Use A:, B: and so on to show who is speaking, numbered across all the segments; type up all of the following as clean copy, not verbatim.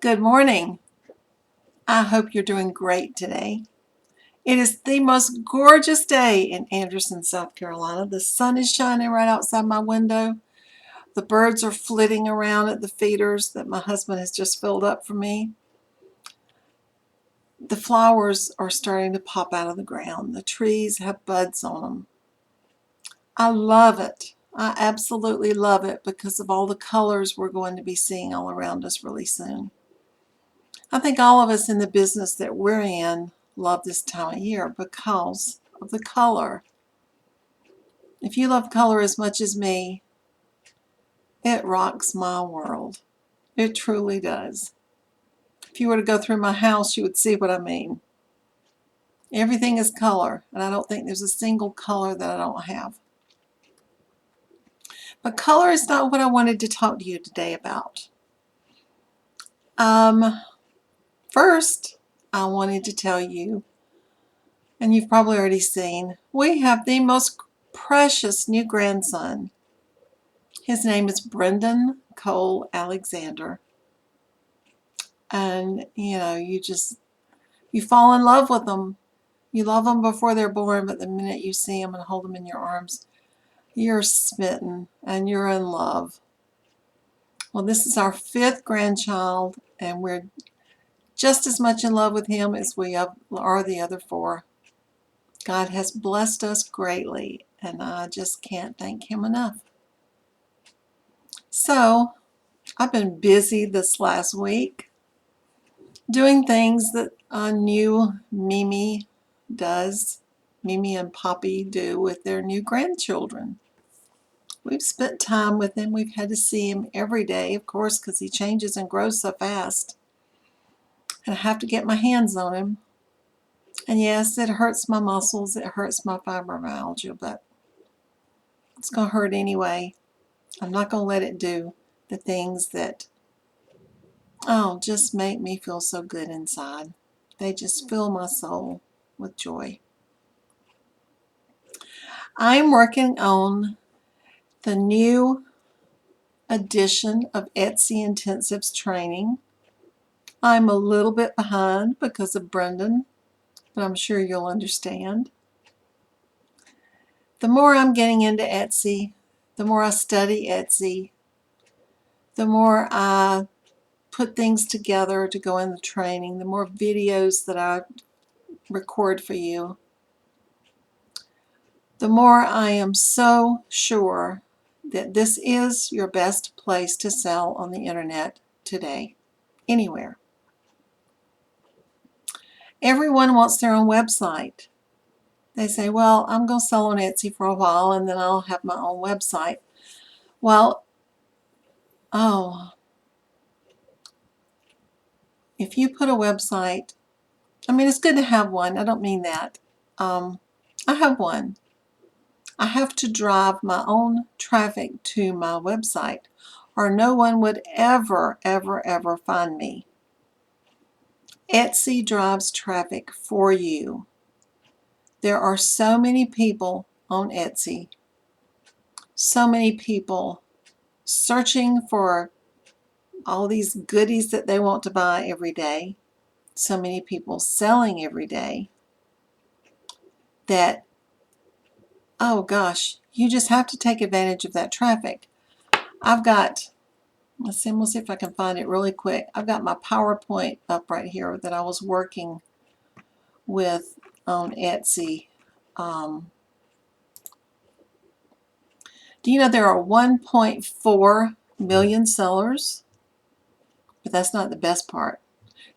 A: Good morning. I hope you're doing great today. It is the most gorgeous day in Anderson, South Carolina. The sun is shining right outside my window. The birds are flitting around at the feeders that my husband has just filled up for me. The flowers are starting to pop out of the ground. The trees have buds on them. I love it. I absolutely love it because of all the colors we're going to be seeing all around us really soon. I think all of us in the business that we're in love this time of year because of the color. If you love color as much as me, it rocks my world. It truly does. If you were to go through my house, you would see what I mean. Everything is color, and I don't think there's a single color that I don't have. But color is not what I wanted to talk to you today about. First, I wanted to tell you, and you've probably already seen, we have the most precious new grandson. His name is Brendan Cole Alexander. And, you fall in love with them. You love them before they're born, but the minute you see them and hold them in your arms, you're smitten and you're in love. Well, this is our fifth grandchild, and we're just as much in love with him as we are the other four. God has blessed us greatly, and I just can't thank him enough. So, I've been busy this last week doing things that I knew Mimi does, Mimi and Poppy do with their new grandchildren. We've spent time with him. We've had to see him every day, of course, because he changes and grows so fast. And I have to get my hands on him. And yes, it hurts my muscles. It hurts my fibromyalgia, but it's going to hurt anyway. I'm not going to let it do the things that, just make me feel so good inside. They just fill my soul with joy. I'm working on the new edition of Etsy Intensives training. I'm a little bit behind because of Brendan, but I'm sure you'll understand. The more I'm getting into Etsy, the more I study Etsy, the more I put things together to go in the training, the more videos that I record for you, the more I am so sure that this is your best place to sell on the internet today, anywhere. Everyone wants their own website. They say, well, I'm going to sell on Etsy for a while and then I'll have my own website. Well, if you put a website, it's good to have one. I don't mean that. I have one. I have to drive my own traffic to my website, or no one would ever, ever, ever find me. Etsy drives traffic for you. There are so many people on Etsy, so many people searching for all these goodies that they want to buy every day, so many people selling every day that, oh gosh, you just have to take advantage of that traffic. I've got, we'll see if I can find it really quick. I've got my PowerPoint up right here that I was working with on Etsy. Do you know there are 1.4 million sellers? But that's not the best part.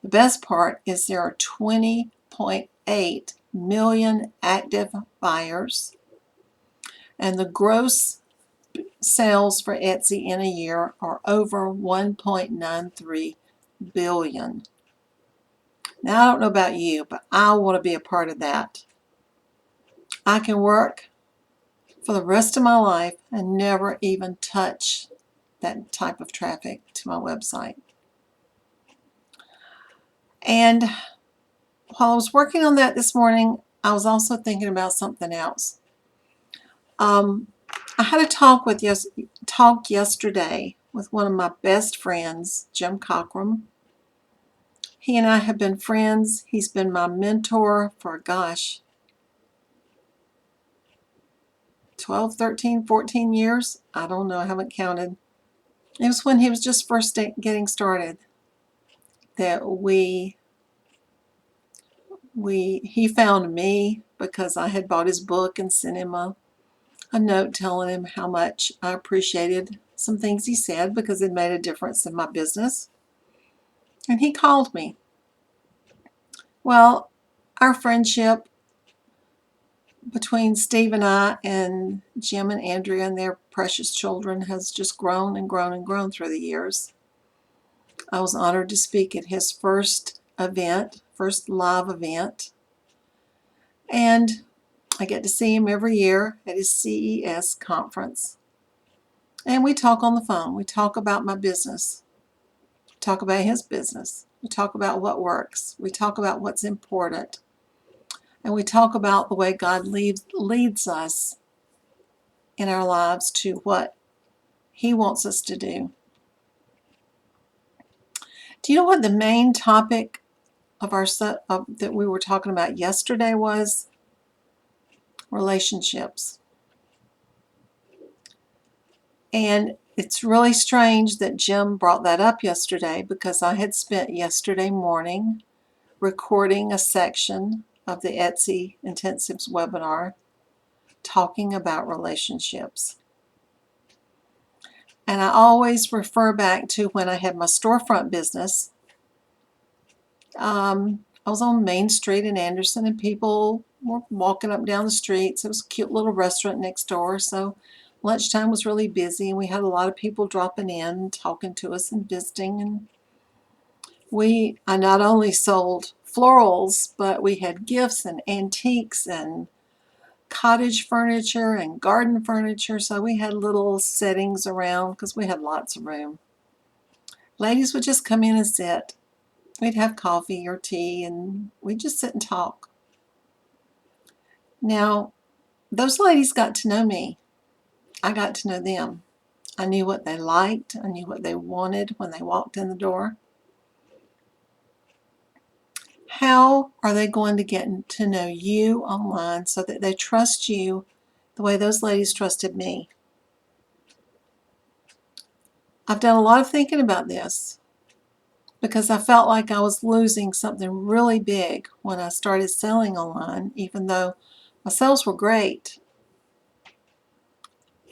A: The best part is there are 20.8 million active buyers, and the gross sales for Etsy in a year are over 1.93 billion. Now, I don't know about you, but I want to be a part of that. I can work for the rest of my life and never even touch that type of traffic to my website. And while I was working on that this morning, I was also thinking about something else. I had a talk yesterday with one of my best friends, Jim Cockrum, He and I have been friends. He's been my mentor for, gosh, 12, 13, 14 years. I don't know. I haven't counted. It was when he was just first getting started that he found me because I had bought his book and sent him a note telling him how much I appreciated some things he said because it made a difference in my business. And he called me. Well, our friendship between Steve and I and Jim and Andrea and their precious children has just grown and grown and grown through the years. I was honored to speak at his first live event, and I get to see him every year at his CES conference. And we talk on the phone. We talk about my business. We talk about his business. We talk about what works. We talk about what's important. And we talk about the way God leads us in our lives to what He wants us to do. Do you know what the main topic of that we were talking about yesterday was? Relationships. And it's really strange that Jim brought that up yesterday because I had spent yesterday morning recording a section of the Etsy Intensives webinar talking about relationships. And I always refer back to when I had my storefront business. I was on Main Street in Anderson, and people were walking up and down the streets. It was a cute little restaurant next door, so lunchtime was really busy, and we had a lot of people dropping in, talking to us and visiting. And I not only sold florals, but we had gifts and antiques and cottage furniture and garden furniture, so we had little settings around because we had lots of room. Ladies would just come in and sit. We'd have coffee or tea, and we'd just sit and talk. Now, those ladies got to know me. I got to know them. I knew what they liked. I knew what they wanted when they walked in the door. How are they going to get to know you online so that they trust you the way those ladies trusted me? I've done a lot of thinking about this because I felt like I was losing something really big when I started selling online, even though my sales were great.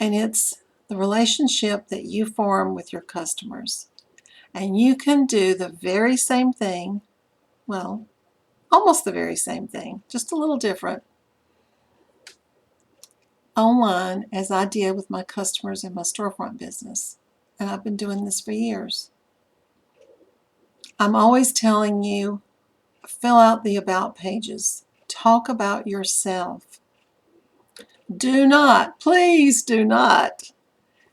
A: And it's the relationship that you form with your customers. And you can do the very same thing, well, almost the very same thing, just a little different, online as I did with my customers in my storefront business. And I've been doing this for years. I'm always telling you, fill out the about pages. Talk about yourself. Do not, please do not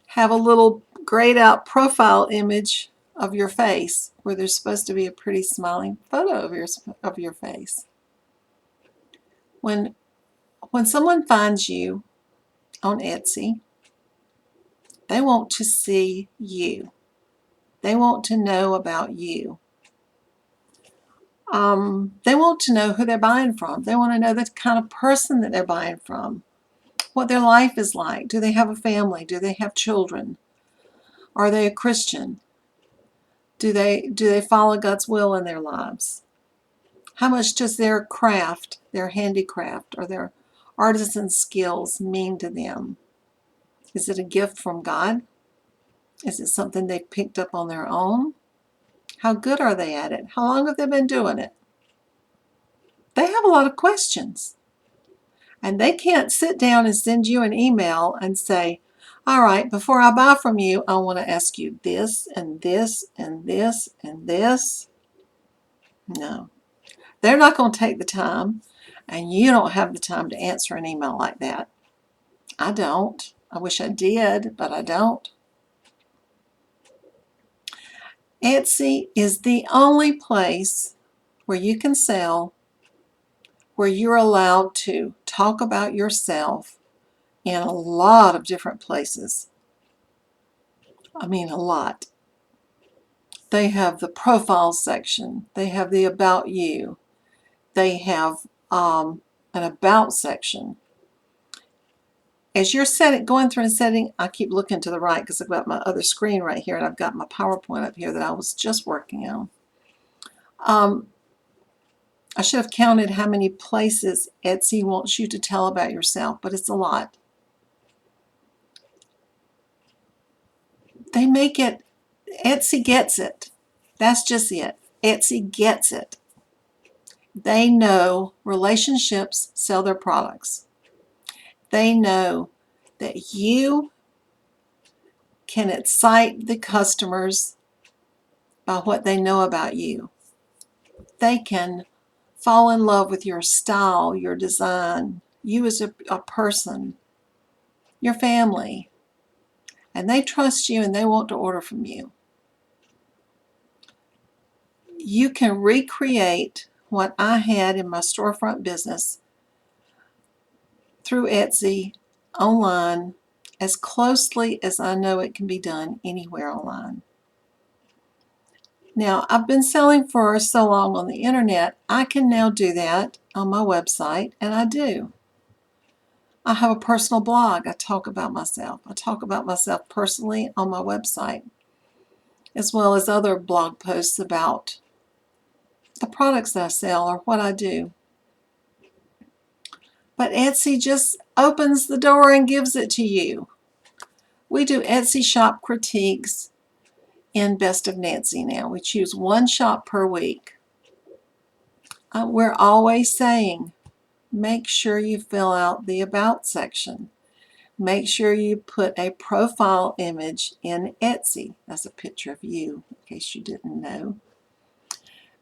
A: have a little grayed out profile image of your face where there's supposed to be a pretty smiling photo of your face. When someone finds you on Etsy, they want to see you. They want to know about you. They want to know who they're buying from. They want to know the kind of person that they're buying from, what their life is like. Do they have a family? Do they have children? Are they a Christian? Do they follow God's will in their lives? How much does their craft, their handicraft, or their artisan skills mean to them? Is it a gift from God? Is it something they picked up on their own? How good are they at it? How long have they been doing it? They have a lot of questions. And they can't sit down and send you an email and say, all right, before I buy from you, I want to ask you this and this and this and this. No. They're not going to take the time, and you don't have the time to answer an email like that. I don't. I wish I did, but I don't. Etsy is the only place where you can sell, where you're allowed to talk about yourself in a lot of different places. I mean, a lot. They have the profile section. They have the about you. They have an about section. As you're going through and setting, I keep looking to the right because I've got my other screen right here and I've got my PowerPoint up here that I was just working on. I should have counted how many places Etsy wants you to tell about yourself, but it's a lot. They make it, Etsy gets it. That's just it. Etsy gets it. They know relationships sell their products. They know that you can excite the customers by what they know about you. They can fall in love with your style, your design, you as a person, your family, and they trust you and they want to order from you. You can recreate what I had in my storefront business through Etsy online as closely as I know it can be done anywhere online. Now, I've been selling for so long on the internet, I can now do that on my website, and I do. I have a personal blog. I talk about myself. I talk about myself personally on my website, as well as other blog posts about the products that I sell or what I do. But Etsy just opens the door and gives it to you. We do Etsy shop critiques in Best of Nancy now. We choose one shop per week. We're always saying, make sure you fill out the About section. Make sure you put a profile image in Etsy. That's a picture of you, in case you didn't know.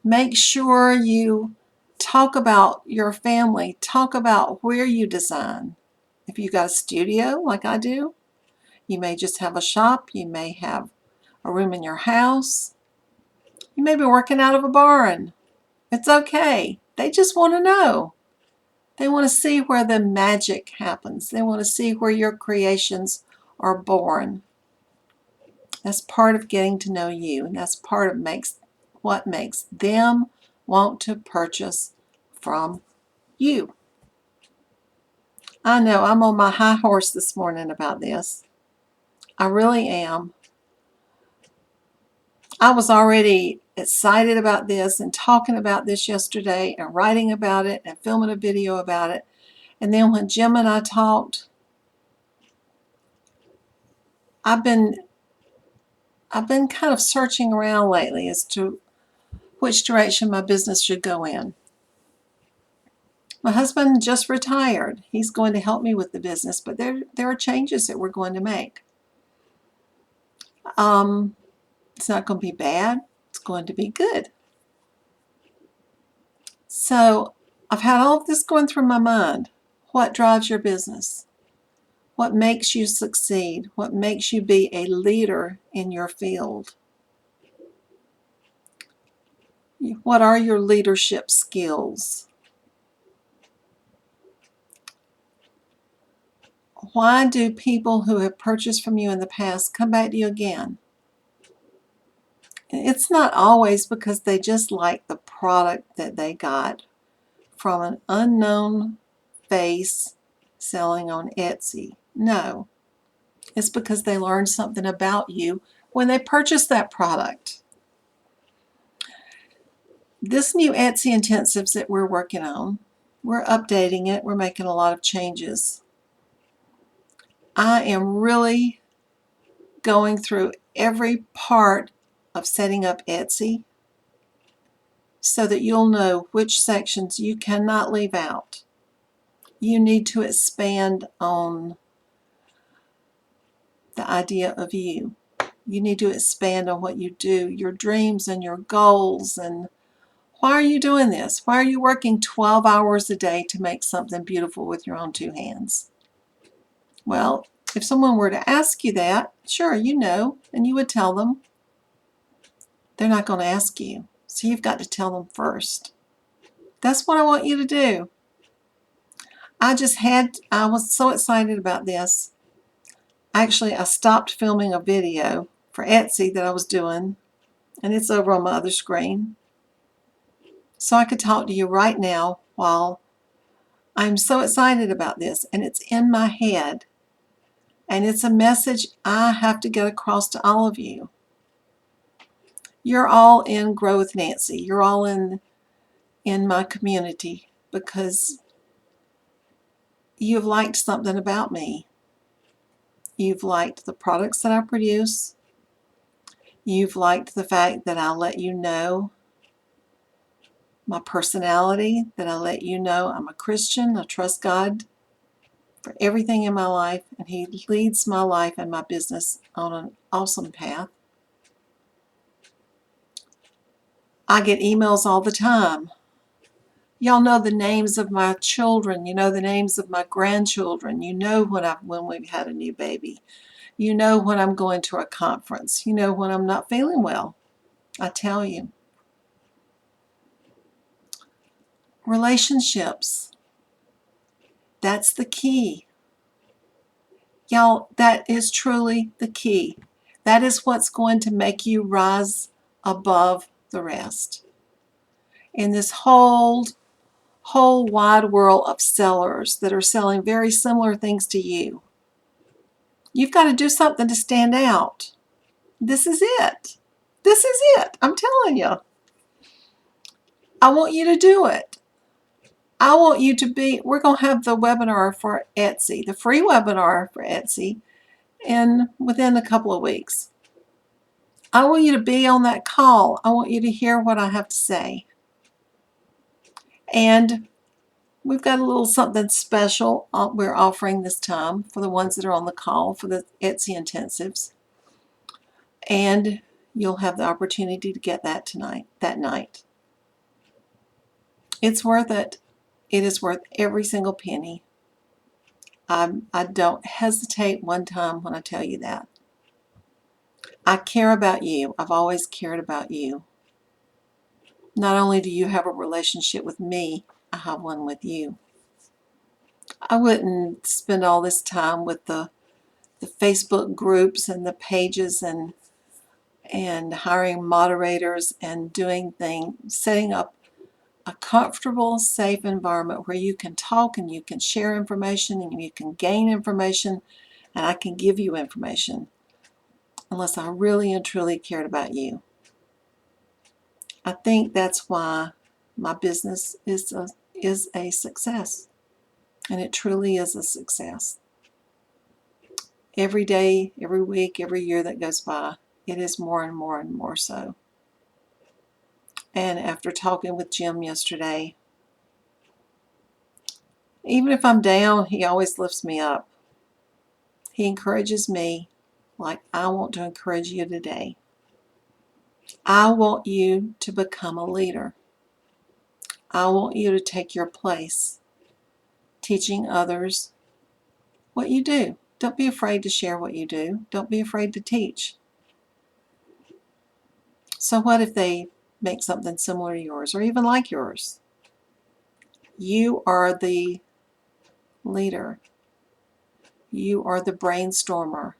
A: Make sure you talk about your family. Talk about where you design. If you got a studio like I do, you may just have a shop. You may have a room in your house. You may be working out of a barn. It's okay. They just want to know. They want to see where the magic happens. They want to see where your creations are born. That's part of getting to know you, and that's part of what makes them want to purchase from you. I know I'm on my high horse this morning about this. I really am. I was already excited about this and talking about this yesterday and writing about it and filming a video about it. And then when Jim and I talked, I've been kind of searching around lately as to which direction my business should go in. My husband just retired. He's going to help me with the business, but there are changes that we're going to make. It's not going to be bad. It's going to be good. So I've had all of this going through my mind. What drives your business? What makes you succeed? What makes you be a leader in your field? What are your leadership skills? Why do people who have purchased from you in the past come back to you again? It's not always because they just like the product that they got from an unknown face selling on Etsy. No, it's because they learned something about you when they purchased that product. This new Etsy intensives that we're working on, we're updating it, we're making a lot of changes. I am really going through every part of setting up Etsy so that you'll know which sections you cannot leave out. You need to expand on the idea of you. You need to expand on what you do, your dreams and your goals, and why are you doing this? Why are you working 12 hours a day to make something beautiful with your own two hands? Well, if someone were to ask you that, sure, you know, and you would tell them. They're not going to ask you, so you've got to tell them first. That's what I want you to do. I was so excited about this. Actually, I stopped filming a video for Etsy that I was doing, and it's over on my other screen. So I could talk to you right now while I'm so excited about this, and it's in my head, and it's a message I have to get across to all of you. You're all in Grow with Nancy. You're all in my community because you've liked something about me. You've liked the products that I produce. You've liked the fact that I let you know my personality, that I let you know I'm a Christian, I trust God for everything in my life, and He leads my life and my business on an awesome path. I get emails all the time. Y'all know the names of my children. You know the names of my grandchildren. You know when we've had a new baby. You know when I'm going to a conference. You know when I'm not feeling well. I tell you. Relationships. That's the key. Y'all, that is truly the key. That is what's going to make you rise above the rest. In this whole wide world of sellers that are selling very similar things to you, you've got to do something to stand out. This is it. This is it. I'm telling you. I want you to do it. I want you to be, we're going to have the webinar for Etsy, the free webinar for Etsy, within a couple of weeks. I want you to be on that call. I want you to hear what I have to say. And we've got a little something special we're offering this time for the ones that are on the call for the Etsy intensives. And you'll have the opportunity to get that night. It's worth it. It is worth every single penny. I don't hesitate one time when I tell you that. I care about you. I've always cared about you. Not only do you have a relationship with me, I have one with you. I wouldn't spend all this time with the Facebook groups and the pages and hiring moderators and doing things, setting up a comfortable, safe environment where you can talk and you can share information and you can gain information and I can give you information unless I really and truly cared about you. I think that's why my business is a success, and it truly is a success. Every day, every week, every year that goes by, it is more and more and more so. And after talking with Jim yesterday, even if I'm down, he always lifts me up. He encourages me like I want to encourage you today. I want you to become a leader. I want you to take your place teaching others what you do. Don't be afraid to share what you do. Don't be afraid to teach. So what if they make something similar to yours or even like yours? You are the leader. You are the brainstormer.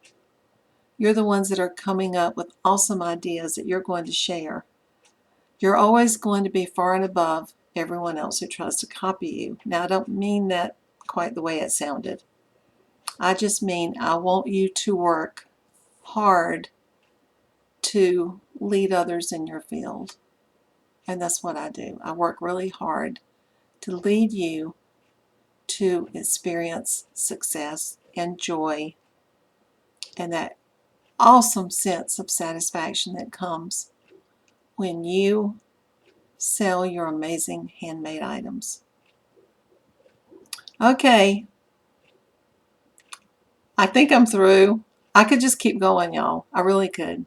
A: You're the ones that are coming up with awesome ideas that you're going to share. You're always going to be far and above everyone else who tries to copy you. Now, I don't mean that quite the way it sounded. I just mean I want you to work hard to lead others in your field. And that's what I do. I work really hard to lead you to experience success and joy and that awesome sense of satisfaction that comes when you sell your amazing handmade items. Okay, I think I'm through. I could just keep going, y'all. I really could.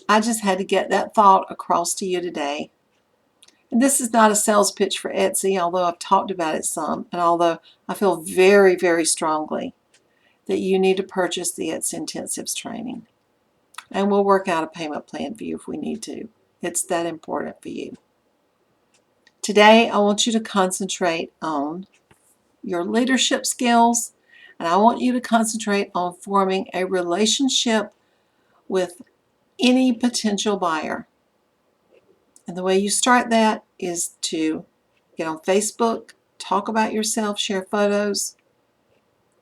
A: I just had to get that thought across to you today. And this is not a sales pitch for Etsy, although I've talked about it some, and although I feel very, very strongly that you need to purchase the Etsy Intensives training. And we'll work out a payment plan for you if we need to. It's that important for you. Today, I want you to concentrate on your leadership skills, and I want you to concentrate on forming a relationship with any potential buyer. And the way you start that is to get on Facebook, talk about yourself, share photos.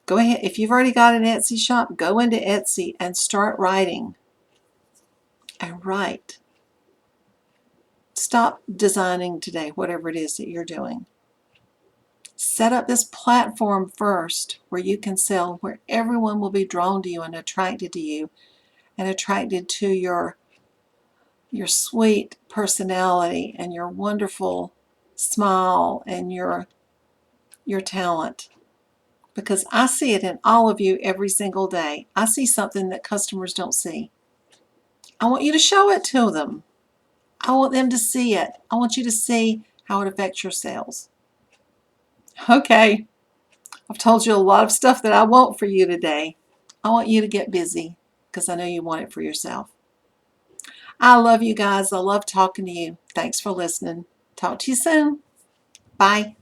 A: Go ahead. If you've already got an Etsy shop, go into Etsy and start writing. And write. Stop designing today, whatever it is that you're doing. Set up this platform first where you can sell, where everyone will be drawn to you and attracted to you and attracted to your sweet personality and your wonderful smile and your talent. Because I see it in all of you every single day. I see something that customers don't see. I want you to show it to them. I want them to see it. I want you to see how it affects your sales. Okay, I've told you a lot of stuff that I want for you today. I want you to get busy because I know you want it for yourself. I love you guys. I love talking to you. Thanks for listening. Talk to you soon. Bye.